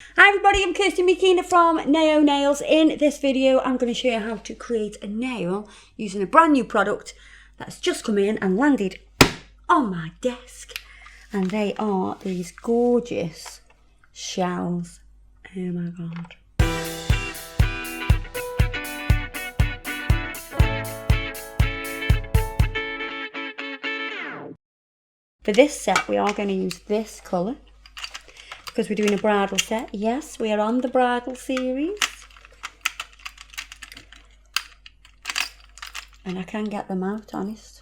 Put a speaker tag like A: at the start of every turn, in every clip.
A: Hi everybody, I'm Kirsty McKenna from Nao Nails. In this video I'm going to show you how to create a nail using a brand new product that's just come in and landed on my desk. And they are these gorgeous shells. Oh my god. For this set we are going to use this colour, because we're doing a bridal set. Yes, we are on the bridal series. And I can get them out, honest.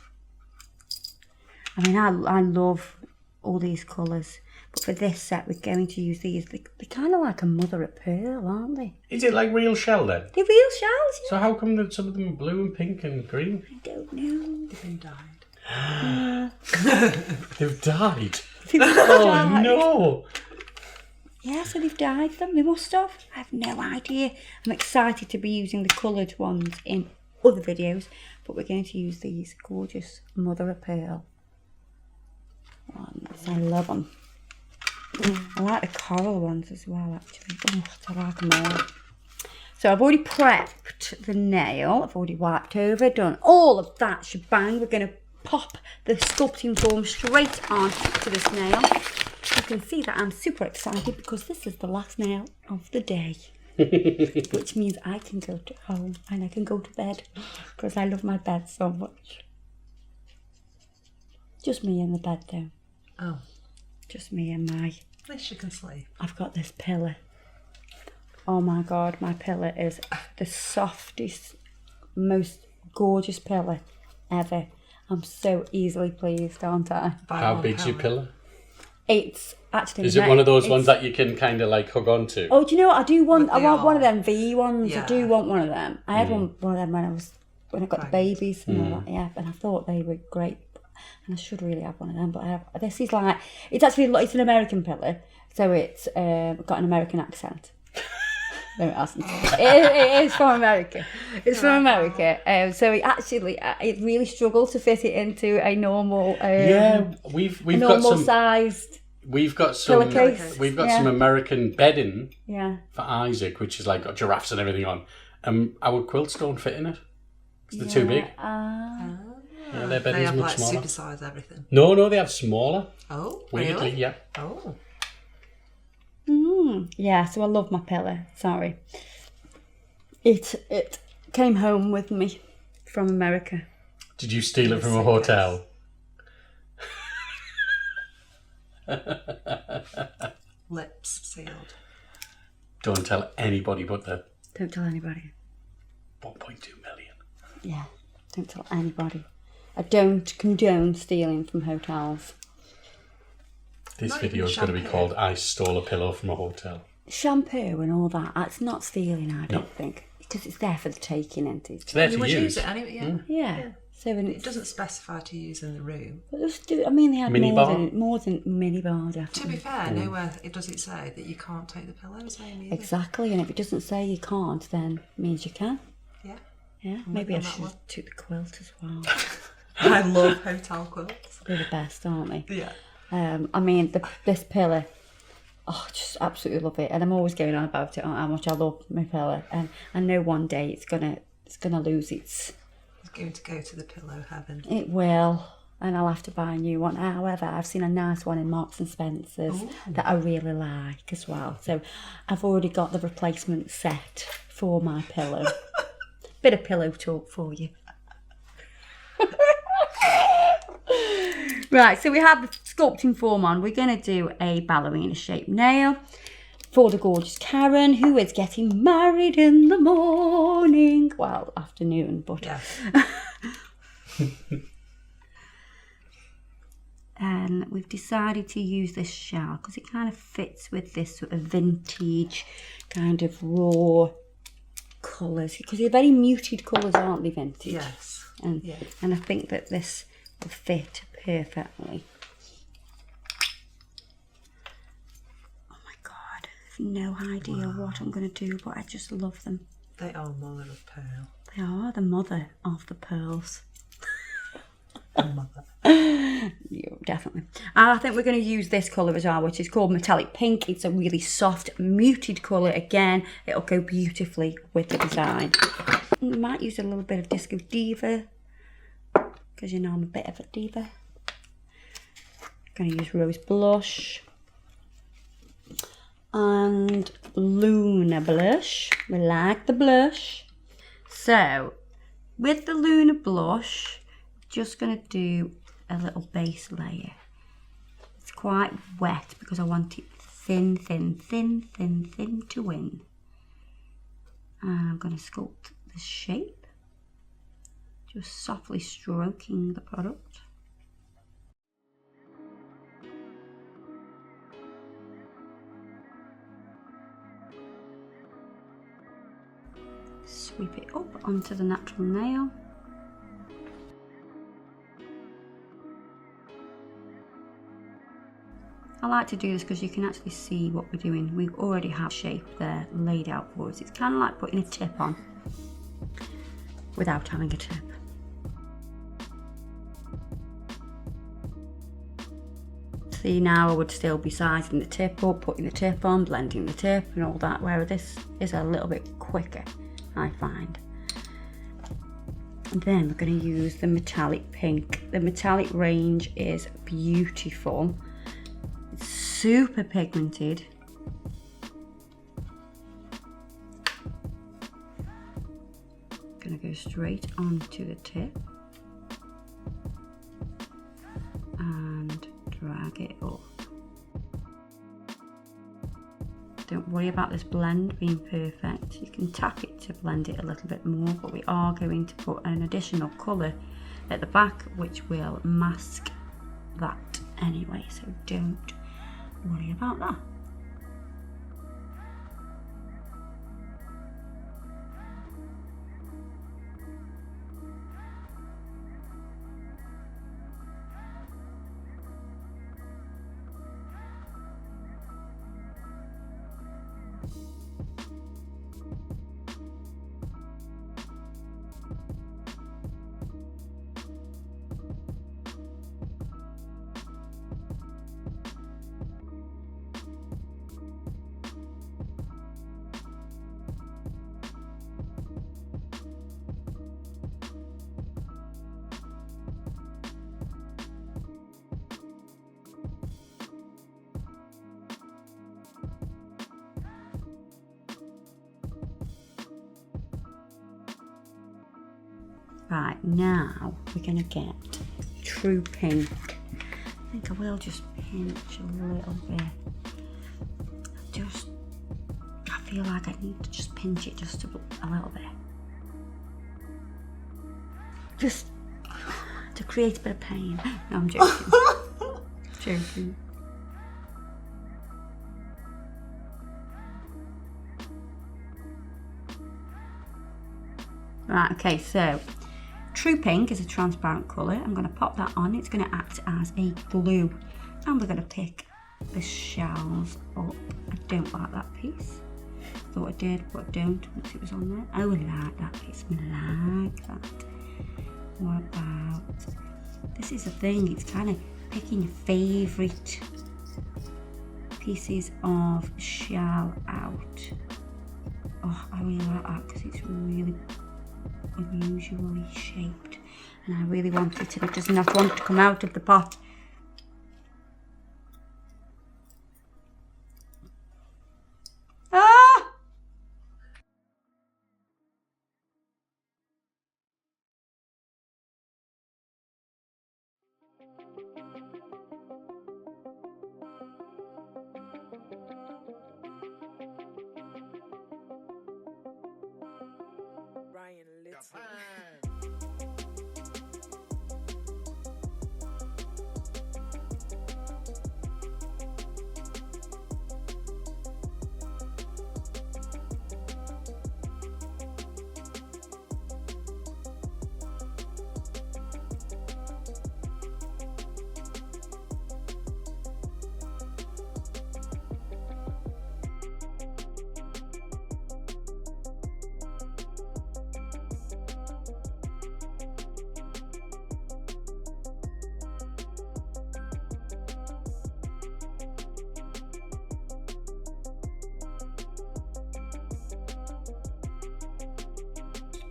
A: I mean, I love all these colours. But for this set, we're going to use these. They're kind of like a mother of pearl, aren't they?
B: Is it like real shell then?
A: They're real shells, yeah.
B: So how come that some of them are blue and pink and green?
A: I don't know.
C: They've been dyed.
B: They've died?
A: Oh
B: No!
A: Yeah, so they've dyed them. They must have. I have no idea. I'm excited to be using the coloured ones in other videos, but we're going to use these gorgeous mother of pearl ones. I love them. I like the coral ones as well, actually. Oh, I like them all. So I've already prepped the nail. I've already wiped over, done all of that shebang. We're going to pop the sculpting foam straight on to this nail. You can see that I'm super excited because this is the last nail of the day. Which means I can go to home and I can go to bed because I love my bed so much. Just me in the bed though.
C: Oh.
A: Just me and my...
C: At least you can sleep.
A: I've got this pillow. Oh my god, my pillow is the softest, most gorgeous pillow ever. I'm so easily pleased, aren't I?
B: How big's your pillow?
A: It's actually...
B: Is it one of those ones that you can kind of like hug onto?
A: Oh, do you know what? I want one of them V ones.
C: Yeah.
A: I do want one of them. I had one of them when I got the babies and all that, yeah, and I thought they were great. And I should really have one of them, but I have. This is like, it's an American pillow, so it's got an American accent. No, it hasn't. It is from America. It's from America. So it really struggled to fit it into a normal,
B: we've
A: a
B: got
A: normal
B: some
A: sized.
B: We've got some
A: pillowcase.
B: we've got
A: Yeah.
B: some American bedding
A: Yeah.
B: for Isaac, which is like got giraffes and everything on. Our quilts don't fit in it. 'Cause they're too big. Yeah, their
C: They
B: bedding's
C: have
B: much
C: like
B: smaller.
C: supersize everything.
B: No, they have smaller.
C: Oh,
B: Weirdly,
C: really?
B: yeah.
C: Oh.
A: Yeah, so I love my pillow. Sorry. It came home with me from America.
B: Did you steal it from a hotel?
C: Lips sealed.
B: Don't tell anybody but the
A: Don't tell anybody.
B: 1.2 million.
A: Yeah, don't tell anybody. I don't condone stealing from hotels.
B: This
C: Not
B: video
C: even
B: is going to be
C: shampoo.
B: called I Stole a Pillow from a Hotel.
A: Shampoo and all that, that's not stealing, I don't think. Because it's there for the taking, isn't it?
B: It's there
C: You
B: to
C: would
B: use.
C: use it anyway, yeah.
A: Yeah. So when
C: It
A: it's...
C: doesn't specify to use in the room.
A: But I mean, they had
B: Mini bar?
A: more than mini bar,
C: To
A: definitely.
C: be fair, nowhere does it say that you can't take the pillows home either.
A: Exactly, and if it doesn't say you can't, then it means you can.
C: Yeah.
A: Yeah, maybe I
C: on that
A: should
C: one.
A: have took the quilt as well.
C: I love hotel quilts.
A: They're the best, aren't they?
C: Yeah.
A: I mean, this pillow, oh, just absolutely love it, and I'm always going on about it, how much I love my pillow, and I know one day it's gonna lose its.
C: It's going to go to the pillow heaven.
A: It will, and I'll have to buy a new one. However, I've seen a nice one in Marks and Spencer's that I really like as well. So I've already got the replacement set for my pillow. Bit of pillow talk for you. Right, so we have the sculpting form on. We're going to do a ballerina shaped nail for the gorgeous Karen, who is getting married in the morning. Well, afternoon, but...
C: Yeah.
A: And we've decided to use this shell because it kind of fits with this sort of vintage kind of raw colours. Because they're very muted colours, aren't they, vintage?
C: Yes.
A: And,
C: Yeah.
A: and I think that this will fit perfectly. Oh my god, I have no idea what I'm going to do, but I just love them.
C: They are mother of pearl.
A: They are the mother of the pearls. Yeah, definitely. And I think we're going to use this colour as well, which is called Metallic Pink. It's a really soft, muted colour. Again, it'll go beautifully with the design. We might use a little bit of Disco Diva, because you know I'm a bit of a diva. Going to use Rose Blush and Luna Blush. We like the blush. So with the Luna Blush, just going to do a little base layer. It's quite wet because I want it thin, thin, thin, thin, thin to win. And I'm going to sculpt the shape, just softly stroking the product. Sweep it up onto the natural nail. I like to do this because you can actually see what we're doing. We already have shape there laid out for us. It's kind of like putting a tip on without having a tip. See, now I would still be sizing the tip up, putting the tip on, blending the tip and all that, whereas this is a little bit quicker, I find. And then we're going to use the Metallic Pink. The Metallic range is beautiful. It's super pigmented. Going to go straight onto the tip and drag it up. Don't worry about this blend being perfect. You can tap it to blend it a little bit more, but we are going to put an additional colour at the back which will mask that anyway, so don't worry about that. Right, now we're going to get True Pink. I think I will just pinch a little bit. I feel like I need to just pinch it just a little bit. Just to create a bit of pain. No, I'm joking. Joking. Right, okay, so True Pink is a transparent colour. I'm going to pop that on. It's going to act as a glue. And we're going to pick the shells up. I don't like that piece. Thought I did, but I don't once it was on there. I would like that piece. I like that. What about... This is the thing. It's kind of picking your favourite pieces of shell out. Oh, I really like that because it's really unusually shaped, and I really want it, and it does not want to come out of the pot. Ah!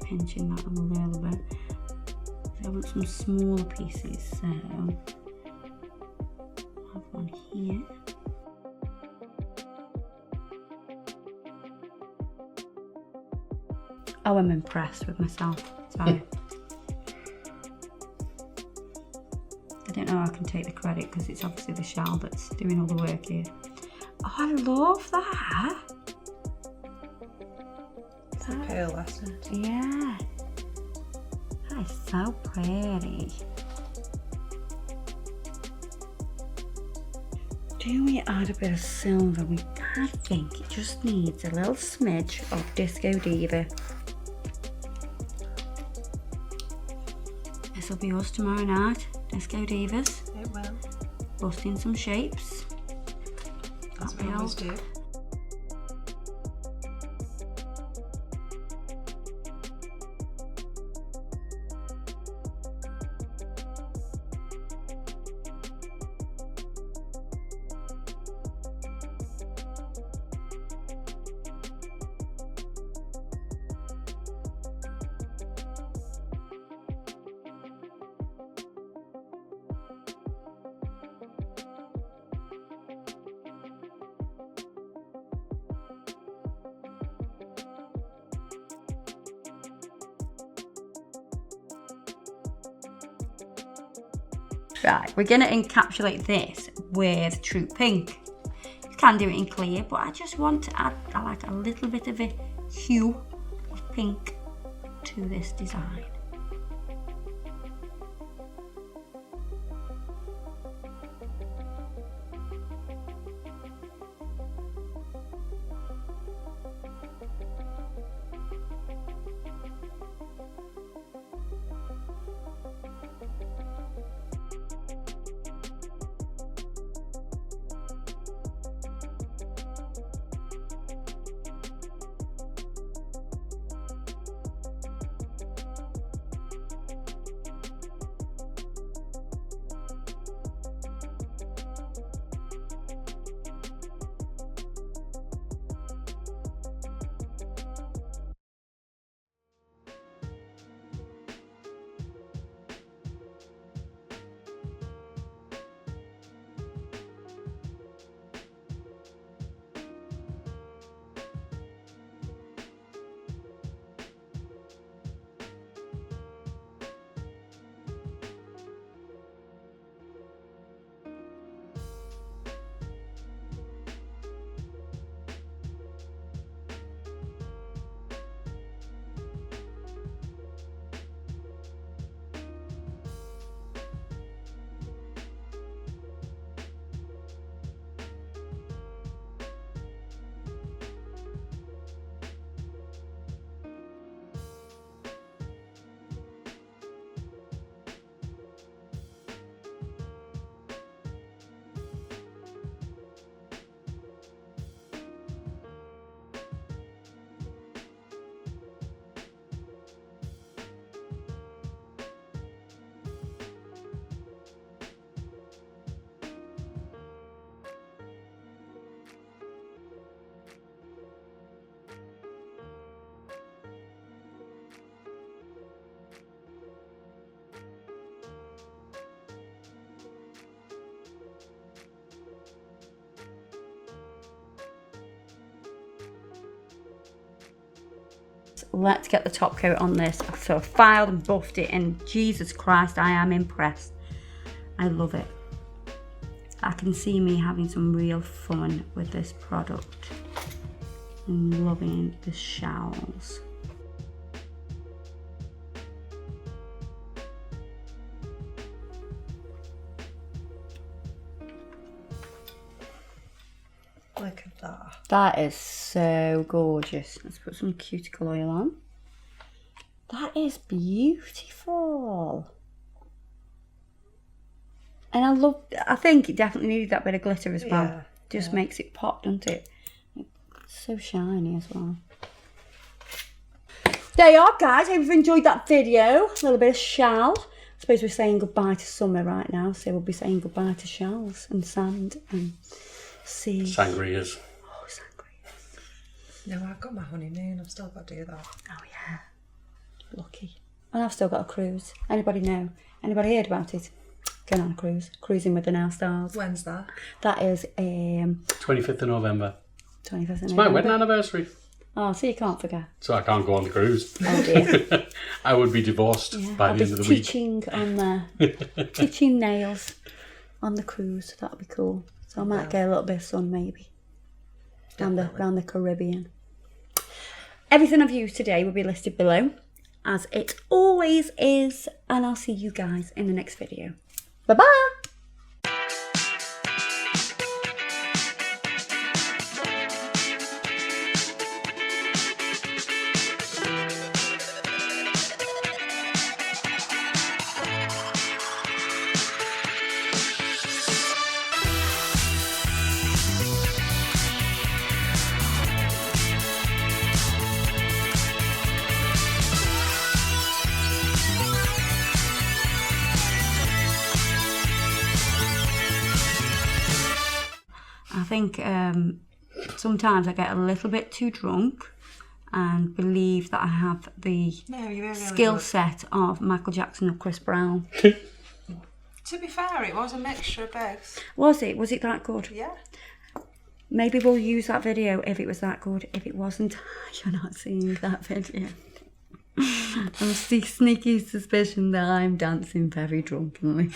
A: pinching that a little bit. So I want some smaller pieces, so I have one here. Oh, I'm impressed with myself. Sorry. I don't know how I can take the credit because it's obviously the shell that's doing all the work here. Oh, I love that.
C: It's a pearlescent.
A: Yeah. That is so pretty. Do we add a bit of silver? I think it just needs a little smidge of Disco Diva. This will be us tomorrow night. Disco Divas.
C: It will.
A: Busting some shapes.
C: That's what we always do.
A: Right, we're going to encapsulate this with True Pink. You can do it in clear, but I just want to add like a little bit of a hue of pink to this design. Let's get the top coat on this. So I've filed and buffed it, and Jesus Christ, I am impressed. I love it. I can see me having some real fun with this product. I'm loving the shells.
C: Look at that.
A: That is so gorgeous. Let's put some cuticle oil on. That is beautiful. And I think it definitely needed that bit of glitter as well.
C: Yeah,
A: Just makes it pop, doesn't it? It's so shiny as well. There you are, guys. I hope you've enjoyed that video. A little bit of shell. I suppose we're saying goodbye to summer right now, so we'll be saying goodbye to shells and sand and sea.
B: Sangrias.
A: Oh, sangria.
C: No, I've got my honeymoon. I've still got to do that.
A: Oh, yeah. Lucky. And I've still got a cruise. Anybody know? Anybody heard about it? Going on a cruise. Cruising with the Now Stars.
C: When's that?
A: That is
B: 25th of November.
A: 25th of
B: It's my wedding anniversary.
A: Oh, so you can't forget.
B: So I can't go on the cruise.
A: Oh dear.
B: I would be divorced by
A: I'll
B: the
A: be
B: end of the week.
A: teaching on the teaching nails on the cruise. That'd be cool. So I might get a little bit of sun maybe. Round the Caribbean. Everything I've used today will be listed below, as it always is, and I'll see you guys in the next video. Bye bye. I think sometimes I get a little bit too drunk and believe that I have the
C: No, you're really
A: skill
C: good.
A: set of Michael Jackson or Chris Brown.
C: To be fair, it was a mixture of both.
A: Was it? Was it that good?
C: Yeah.
A: Maybe we'll use that video if it was that good. If it wasn't, you're not seeing that video. I'm sneaky suspicion that I'm dancing very drunkenly.